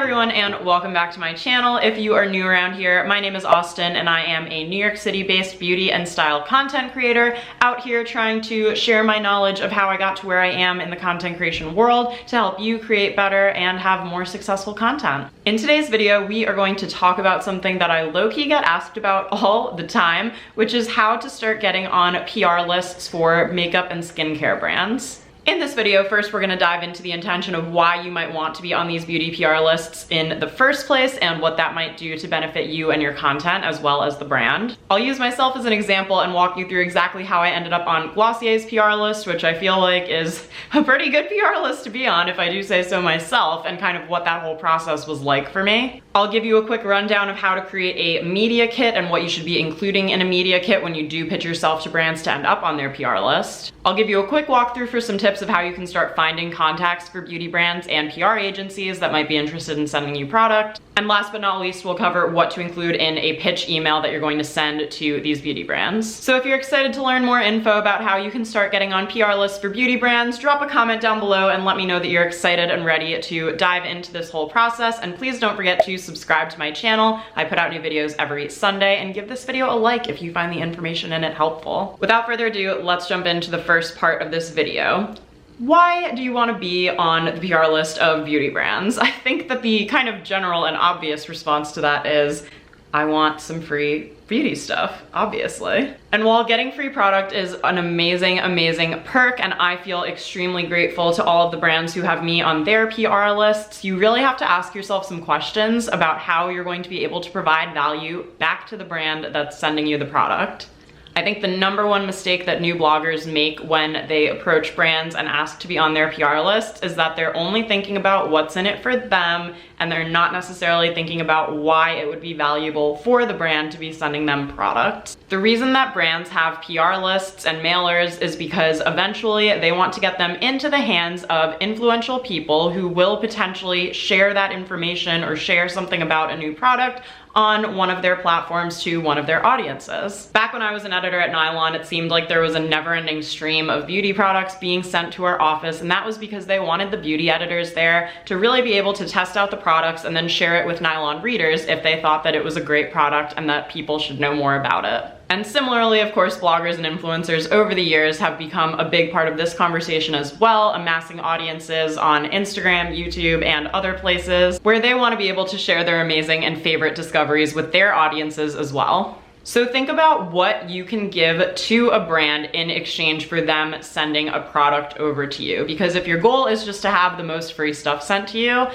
everyone, and welcome back to my channel. If you are new around here, my name is Austin and I am a New York City based beauty and style content creator out here trying to share my knowledge of how I got to where I am in the content creation world to help you create better and have more successful content. In today's video, we are going to talk about something that I low-key get asked about all the time, which is how to start getting on PR lists for makeup and skincare brands. In this video, first we're gonna dive into the intention of why you might want to be on these beauty PR lists in the first place and what that might do to benefit you and your content as well as the brand. I'll use myself as an example and walk you through exactly how I ended up on Glossier's PR list, which I feel like is a pretty good PR list to be on if I do say so myself, and kind of what that whole process was like for me. I'll give you a quick rundown of how to create a media kit and what you should be including in a media kit when you do pitch yourself to brands to end up on their PR list. I'll give you a quick walkthrough for some tips of how you can start finding contacts for beauty brands and PR agencies that might be interested in sending you product. And last but not least, we'll cover what to include in a pitch email that you're going to send to these beauty brands. So if you're excited to learn more info about how you can start getting on PR lists for beauty brands, drop a comment down below and let me know that you're excited and ready to dive into this whole process. And please don't forget to subscribe to my channel. I put out new videos every Sunday, and give this video a like if you find the information in it helpful. Without further ado, let's jump into the first part of this video. Why do you want to be on the PR list of beauty brands? I think that the kind of general and obvious response to that is, I want some free beauty stuff, obviously. And while getting free product is an amazing, amazing perk, and I feel extremely grateful to all of the brands who have me on their PR lists, you really have to ask yourself some questions about how you're going to be able to provide value back to the brand that's sending you the product. I think the number one mistake that new bloggers make when they approach brands and ask to be on their PR list is that they're only thinking about what's in it for them, and they're not necessarily thinking about why it would be valuable for the brand to be sending them product. The reason that brands have PR lists and mailers is because eventually they want to get them into the hands of influential people who will potentially share that information or share something about a new product on one of their platforms to one of their audiences. Back when I was an editor at Nylon, it seemed like there was a never-ending stream of beauty products being sent to our office, and that was because they wanted the beauty editors there to really be able to test out the products and then share it with Nylon readers if they thought that it was a great product and that people should know more about it. And similarly, of course, bloggers and influencers over the years have become a big part of this conversation as well, amassing audiences on Instagram, YouTube, and other places where they want to be able to share their amazing and favorite discoveries with their audiences as well. So think about what you can give to a brand in exchange for them sending a product over to you. Because if your goal is just to have the most free stuff sent to you,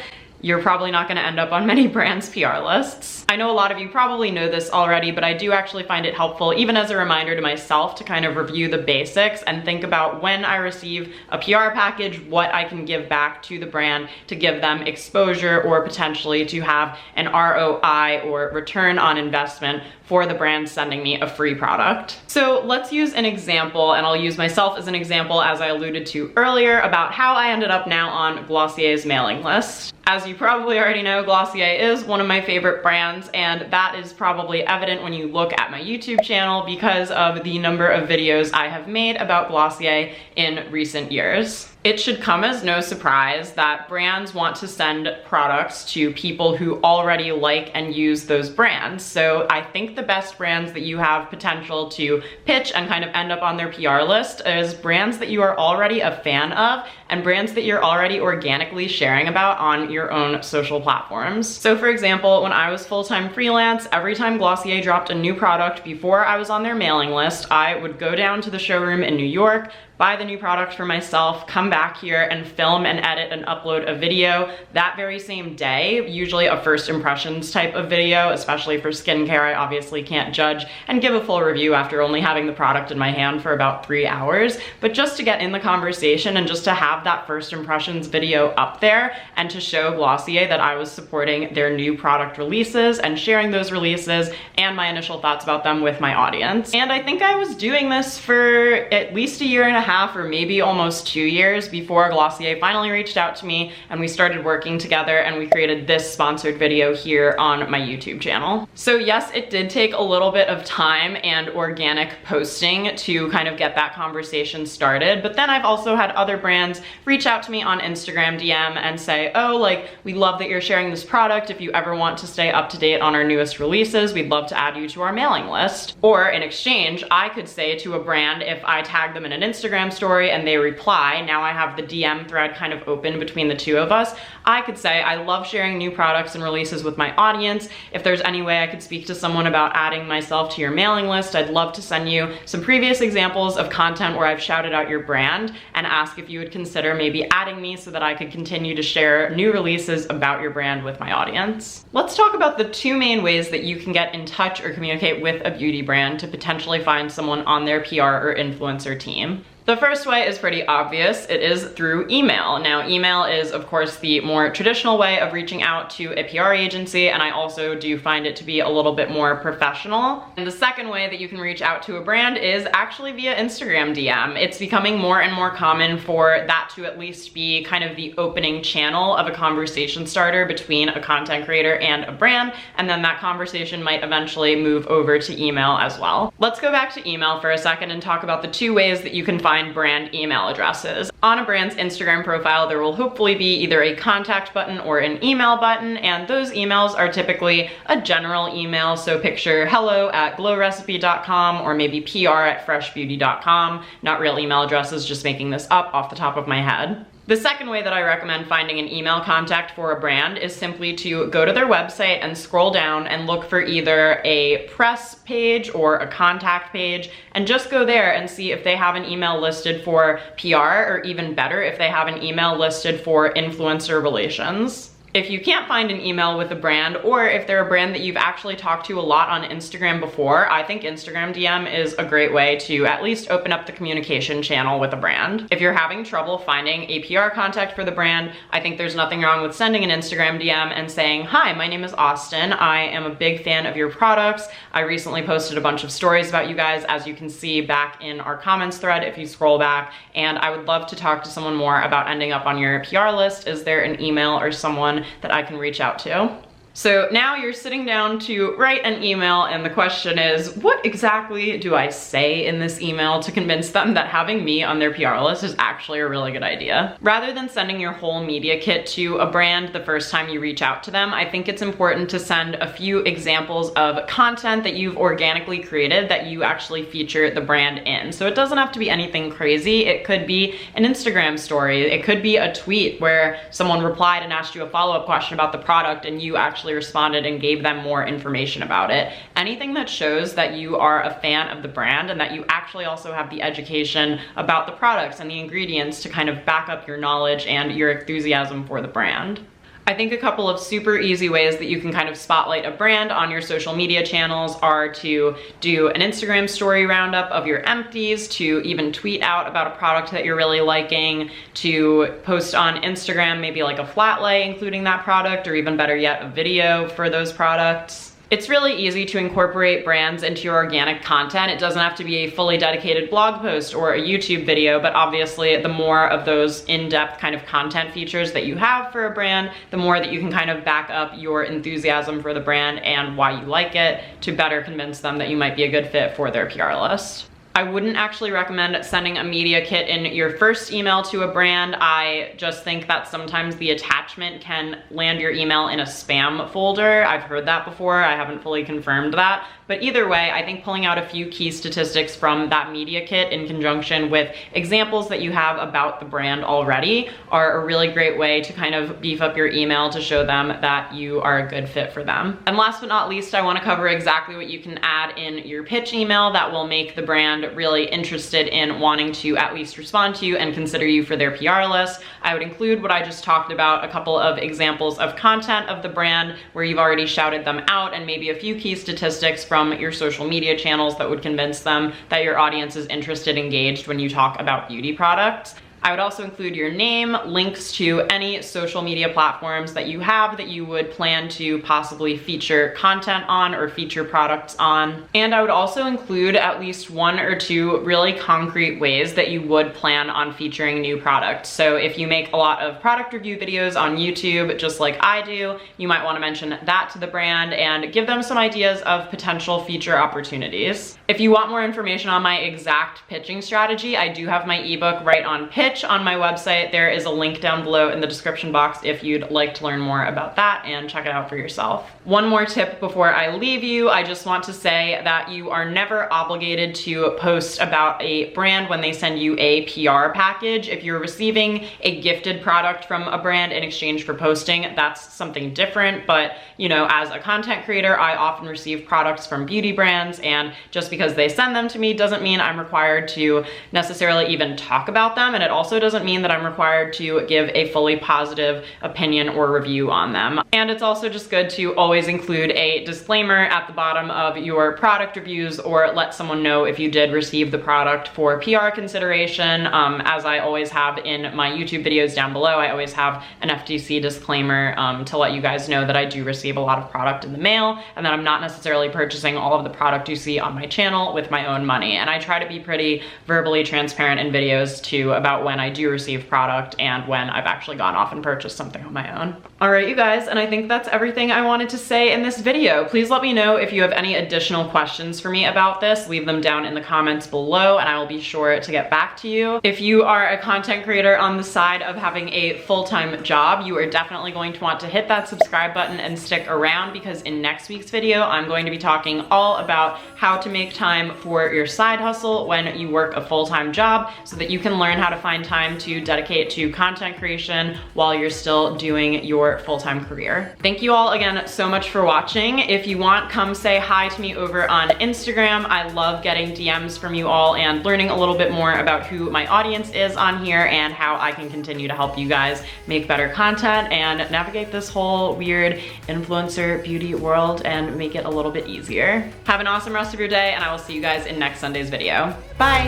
you're probably not gonna end up on many brands' PR lists. I know a lot of you probably know this already, but I do actually find it helpful, even as a reminder to myself, to kind of review the basics and think about when I receive a PR package, what I can give back to the brand to give them exposure or potentially to have an ROI or return on investment for the brand sending me a free product. So let's use an example, and I'll use myself as an example, as I alluded to earlier, about how I ended up now on Glossier's mailing list. As you probably already know, Glossier is one of my favorite brands, and that is probably evident when you look at my YouTube channel because of the number of videos I have made about Glossier in recent years. It should come as no surprise that brands want to send products to people who already like and use those brands. So I think the best brands that you have potential to pitch and kind of end up on their PR list is brands that you are already a fan of and brands that you're already organically sharing about on your own social platforms. So for example, when I was full-time freelance, every time Glossier dropped a new product before I was on their mailing list, I would go down to the showroom in New York, buy the new product for myself, come back here and film and edit and upload a video that very same day, usually a first impressions type of video, especially for skincare. I obviously can't judge and give a full review after only having the product in my hand for about 3 hours, but just to get in the conversation and just to have that first impressions video up there and to show Glossier that I was supporting their new product releases and sharing those releases and my initial thoughts about them with my audience. And I think I was doing this for at least 1.5 years 1.5 or maybe almost 2 years before Glossier finally reached out to me and we started working together and we created this sponsored video here on my YouTube channel. So yes, it did take a little bit of time and organic posting to kind of get that conversation started, but then I've also had other brands reach out to me on Instagram DM and say, oh, like, we love that you're sharing this product. If you ever want to stay up to date on our newest releases, we'd love to add you to our mailing list. Or in exchange, I could say to a brand, if I tag them in an Instagram story and they reply, now I have the DM thread kind of open between the two of us, I could say, I love sharing new products and releases with my audience. If there's any way I could speak to someone about adding myself to your mailing list, I'd love to send you some previous examples of content where I've shouted out your brand and ask if you would consider maybe adding me so that I could continue to share new releases about your brand with my audience. Let's talk about the two main ways that you can get in touch or communicate with a beauty brand to potentially find someone on their PR or influencer team. The first way is pretty obvious. It is through email. Now, email is, of course, the more traditional way of reaching out to a PR agency, and I also do find it to be a little bit more professional. And the second way that you can reach out to a brand is actually via Instagram DM. It's becoming more and more common for that to at least be kind of the opening channel of a conversation starter between a content creator and a brand, and then that conversation might eventually move over to email as well. Let's go back to email for a second and talk about the two ways that you can find brand email addresses. On a brand's Instagram profile, there will hopefully be either a contact button or an email button, and those emails are typically a general email, so picture hello@glowrecipe.com or maybe pr@freshbeauty.com. Not real email addresses, just making this up off the top of my head. The second way that I recommend finding an email contact for a brand is simply to go to their website and scroll down and look for either a press page or a contact page, and just go there and see if they have an email listed for PR, or even better, if they have an email listed for influencer relations. If you can't find an email with a brand, or if they're a brand that you've actually talked to a lot on Instagram before, I think Instagram DM is a great way to at least open up the communication channel with a brand. If you're having trouble finding a PR contact for the brand, I think there's nothing wrong with sending an Instagram DM and saying, hi, my name is Austen. I am a big fan of your products. I recently posted a bunch of stories about you guys, as you can see back in our comments thread if you scroll back, and I would love to talk to someone more about ending up on your PR list. Is there an email or someone that I can reach out to? So now you're sitting down to write an email, and the question is, what exactly do I say in this email to convince them that having me on their PR list is actually a really good idea? Rather than sending your whole media kit to a brand the first time you reach out to them, I think it's important to send a few examples of content that you've organically created that you actually feature the brand in. So it doesn't have to be anything crazy. It could be an Instagram story. It could be a tweet where someone replied and asked you a follow-up question about the product and you actually responded and gave them more information about it. Anything that shows that you are a fan of the brand and that you actually also have the education about the products and the ingredients to kind of back up your knowledge and your enthusiasm for the brand. I think a couple of super easy ways that you can kind of spotlight a brand on your social media channels are to do an Instagram story roundup of your empties, to even tweet out about a product that you're really liking, to post on Instagram maybe like a flat lay including that product, or even better yet, a video for those products. It's really easy to incorporate brands into your organic content. It doesn't have to be a fully dedicated blog post or a YouTube video, but obviously the more of those in-depth kind of content features that you have for a brand, the more that you can kind of back up your enthusiasm for the brand and why you like it to better convince them that you might be a good fit for their PR list. I wouldn't actually recommend sending a media kit in your first email to a brand. I just think that sometimes the attachment can land your email in a spam folder. I've heard that before. I haven't fully confirmed that. But either way, I think pulling out a few key statistics from that media kit in conjunction with examples that you have about the brand already are a really great way to kind of beef up your email to show them that you are a good fit for them. And last but not least, I want to cover exactly what you can add in your pitch email that will make the brand really interested in wanting to at least respond to you and consider you for their PR list. I would include what I just talked about, a couple of examples of content of the brand where you've already shouted them out, and maybe a few key statistics from your social media channels that would convince them that your audience is interested, engaged when you talk about beauty products. I would also include your name, links to any social media platforms that you have that you would plan to possibly feature content on or feature products on. And I would also include at least 1 or 2 really concrete ways that you would plan on featuring new products. So if you make a lot of product review videos on YouTube, just like I do, you might want to mention that to the brand and give them some ideas of potential feature opportunities. If you want more information on my exact pitching strategy, I do have my ebook Right on Pitch on my website. There is a link down below in the description box if you'd like to learn more about that and check it out for yourself. One more tip before I leave you, I just want to say that you are never obligated to post about a brand when they send you a PR package. If you're receiving a gifted product from a brand in exchange for posting, that's something different. But you know, as a content creator, I often receive products from beauty brands, and just because they send them to me doesn't mean I'm required to necessarily even talk about them, and it also doesn't mean that I'm required to give a fully positive opinion or review on them. And it's also just good to always include a disclaimer at the bottom of your product reviews, or let someone know if you did receive the product for PR consideration. As I always have in my YouTube videos down below, I always have an FTC disclaimer to let you guys know that I do receive a lot of product in the mail, and that I'm not necessarily purchasing all of the product you see on my channel with my own money. And I try to be pretty verbally transparent in videos too about when I do receive product and when I've actually gone off and purchased something on my own. All right, you guys, and I think that's everything I wanted to say in this video. Please let me know if you have any additional questions for me about this. Leave them down in the comments below and I will be sure to get back to you. If you are a content creator on the side of having a full-time job, you are definitely going to want to hit that subscribe button and stick around, because in next week's video, I'm going to be talking all about how to make time for your side hustle when you work a full-time job, so that you can learn how to find time to dedicate to content creation while you're still doing your full-time career. Thank you all again so much for watching. If you want, come say hi to me over on Instagram. I love getting DMs from you all and learning a little bit more about who my audience is on here and how I can continue to help you guys make better content and navigate this whole weird influencer beauty world and make it a little bit easier. Have an awesome rest of your day, and I will see you guys in next Sunday's video. Bye.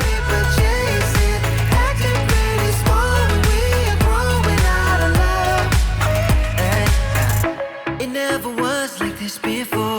It never was like this before.